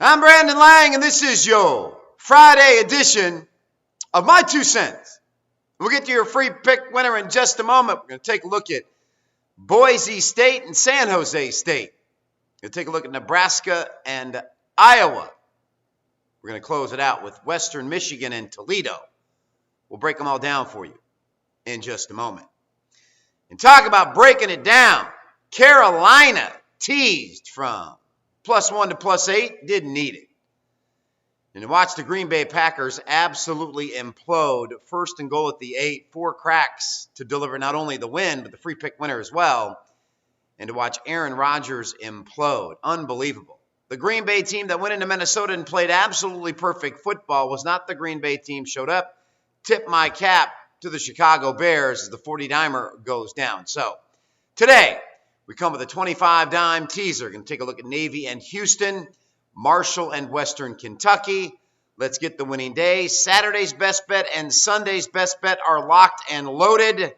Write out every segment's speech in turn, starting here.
I'm Brandon Lang, and this is your Friday edition of My 2 Cents. We'll get to your free pick winner in just a moment. We're going to take a look at Boise State and San Jose State. We're going to take a look at Nebraska and Iowa. We're going to close it out with Western Michigan and Toledo. We'll break them all down for you in just a moment. And talk about breaking it down. Carolina teased from +1 to +8, didn't need it. And to watch the Green Bay Packers absolutely implode, first and goal at the 8, 4 cracks to deliver not only the win, but the free pick winner as well. And to watch Aaron Rodgers implode. Unbelievable. The Green Bay team that went into Minnesota and played absolutely perfect football was not the Green Bay team showed up. Tip my cap to the Chicago Bears as the 40-dimer goes down. So today, we come with a 25-dime teaser. Going to take a look at Navy and Houston, Marshall and Western Kentucky. Let's get the winning day. Saturday's best bet and Sunday's best bet are locked and loaded.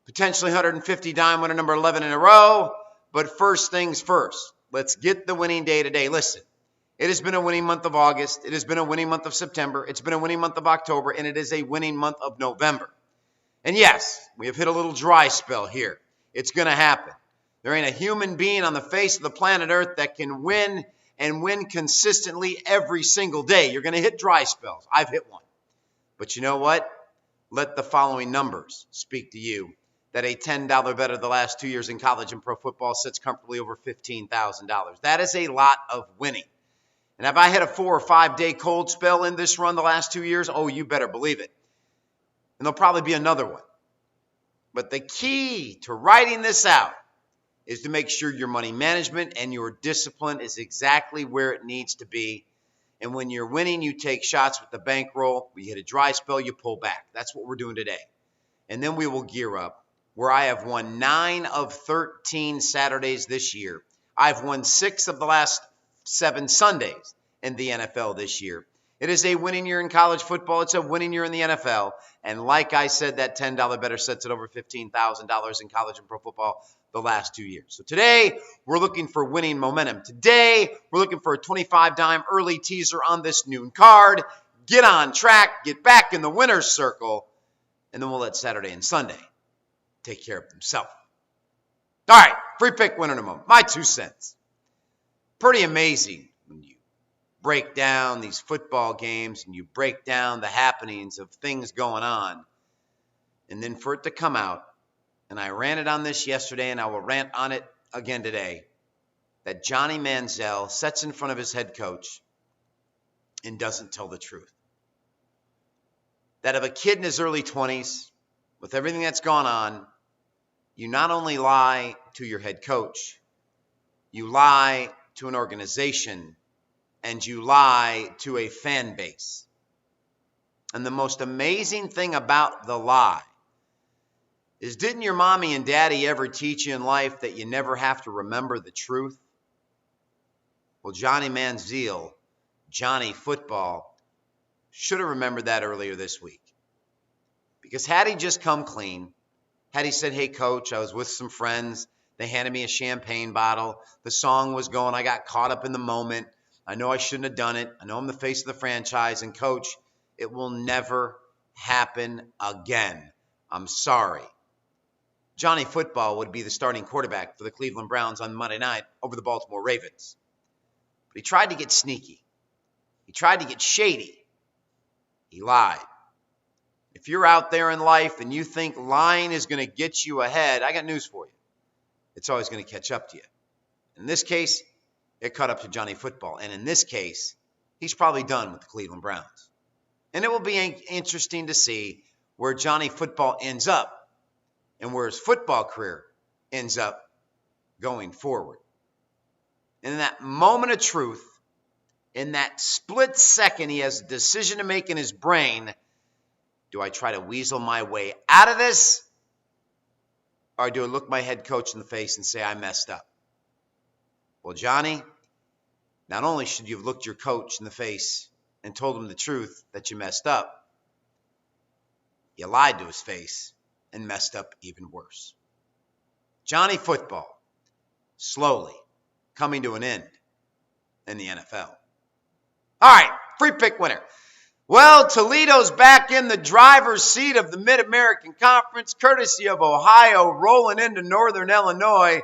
Potentially 150-dime winner number 11 in a row. But first things first, let's get the winning day today. Listen, it has been a winning month of August. It has been a winning month of September. It's been a winning month of October. And it is a winning month of November. And yes, we have hit a little dry spell here. It's going to happen. There ain't a human being on the face of the planet Earth that can win and win consistently every single day. You're going to hit dry spells. I've hit one. But you know what? Let the following numbers speak to you. That a $10 bet of the last 2 years in college and pro football sits comfortably over $15,000. That is a lot of winning. And have I had a 4 or 5 day cold spell in this run the last 2 years? Oh, you better believe it. And there'll probably be another one. But the key to writing this out is to make sure your money management and your discipline is exactly where it needs to be. And when you're winning, you take shots with the bankroll. We hit a dry spell, you pull back. That's what we're doing today. And then we will gear up where I have won 9 of 13 Saturdays this year. I've won 6 of the last 7 Sundays in the NFL this year. It is a winning year in college football. It's a winning year in the NFL. And like I said, that $10 better sets it over $15,000 in college and pro football the last 2 years. So today, we're looking for winning momentum. Today, we're looking for a 25-dime early teaser on this noon card. Get on track, get back in the winner's circle, and then we'll let Saturday and Sunday take care of themselves. All right, free pick winner in a moment. My 2 cents. Pretty amazing when you break down these football games and you break down the happenings of things going on, and then for it to come out, and I ranted on this yesterday and I will rant on it again today, that Johnny Manziel sits in front of his head coach and doesn't tell the truth. That of a kid in his early 20s, with everything that's gone on, you not only lie to your head coach, you lie to an organization, and you lie to a fan base. And the most amazing thing about the lie is, didn't your mommy and daddy ever teach you in life that you never have to remember the truth? Well, Johnny Manziel, Johnny Football, should have remembered that earlier this week. Because had he just come clean, had he said, hey, coach, I was with some friends. They handed me a champagne bottle. The song was going. I got caught up in the moment. I know I shouldn't have done it. I know I'm the face of the franchise. And, coach, it will never happen again. I'm sorry. Johnny Football would be the starting quarterback for the Cleveland Browns on Monday night over the Baltimore Ravens. But he tried to get sneaky. He tried to get shady. He lied. If you're out there in life and you think lying is going to get you ahead, I got news for you. It's always going to catch up to you. In this case, it caught up to Johnny Football. And in this case, he's probably done with the Cleveland Browns. And it will be interesting to see where Johnny Football ends up and where his football career ends up going forward. And in that moment of truth, in that split second, he has a decision to make in his brain. Do I try to weasel my way out of this? Or do I look my head coach in the face and say I messed up? Well, Johnny, not only should you have looked your coach in the face and told him the truth that you messed up, you lied to his face and messed up even worse. Johnny Football, slowly coming to an end in the NFL. All right, free pick winner. Well, Toledo's back in the driver's seat of the Mid-American Conference, courtesy of Ohio, rolling into Northern Illinois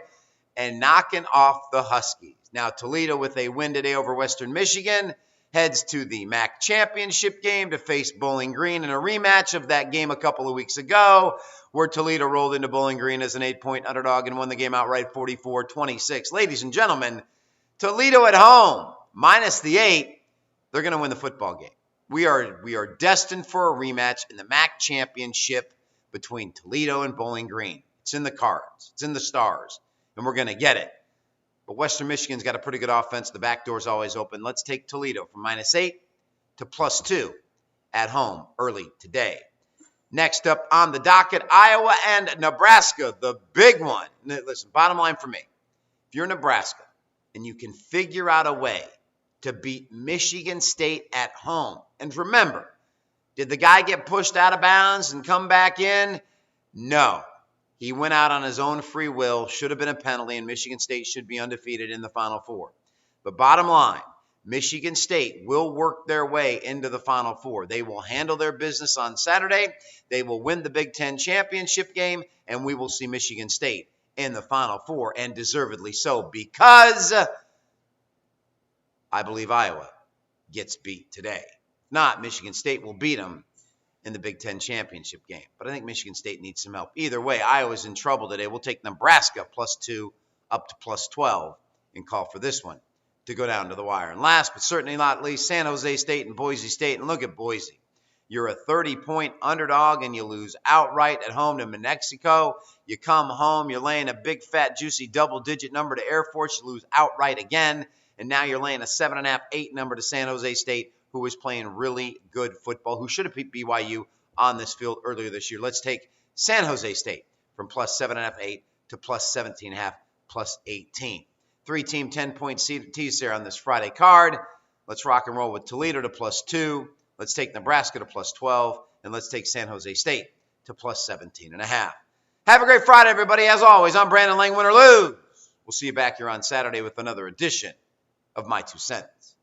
and knocking off the Huskies. Now, Toledo, with a win today over Western Michigan, heads to the MAC championship game to face Bowling Green in a rematch of that game a couple of weeks ago, where Toledo rolled into Bowling Green as an 8-point underdog and won the game outright 44-26. Ladies and gentlemen, Toledo at home, minus the 8, they're going to win the football game. We are destined for a rematch in the MAC championship between Toledo and Bowling Green. It's in the cards. It's in the stars. And we're going to get it. But Western Michigan's got a pretty good offense. The back door's always open. Let's take Toledo from minus 8 to plus 2 at home early today. Next up on the docket, Iowa and Nebraska, the big one. Listen, bottom line for me, if you're Nebraska and you can figure out a way to beat Michigan State at home. And remember, did the guy get pushed out of bounds and come back in? No. He went out on his own free will, should have been a penalty, and Michigan State should be undefeated in the Final Four. But bottom line, Michigan State will work their way into the Final Four. They will handle their business on Saturday. They will win the Big Ten championship game, and we will see Michigan State in the Final Four, and deservedly so, because I believe Iowa gets beat today. If not, Michigan State will beat them in the Big Ten championship game. But I think Michigan State needs some help. Either way, Iowa's in trouble today. We'll take Nebraska plus 2 up to plus 12 and call for this one to go down to the wire. And last but certainly not least, San Jose State and Boise State. And look at Boise. You're a 30-point underdog and you lose outright at home to New Mexico. You come home, you're laying a big, fat, juicy double-digit number to Air Force. You lose outright again. And now you're laying a 7.5, 8 number to San Jose State, who is playing really good football, who should have beat BYU on this field earlier this year. Let's take San Jose State from plus 7.5, 8 to plus 17.5, plus 18. 3-team, 10-point tease there on this Friday card. Let's rock and roll with Toledo to plus 2. Let's take Nebraska to plus 12. And let's take San Jose State to plus 17.5. Have a great Friday, everybody. As always, I'm Brandon Lang, win or lose. We'll see you back here on Saturday with another edition of My 2 Cents.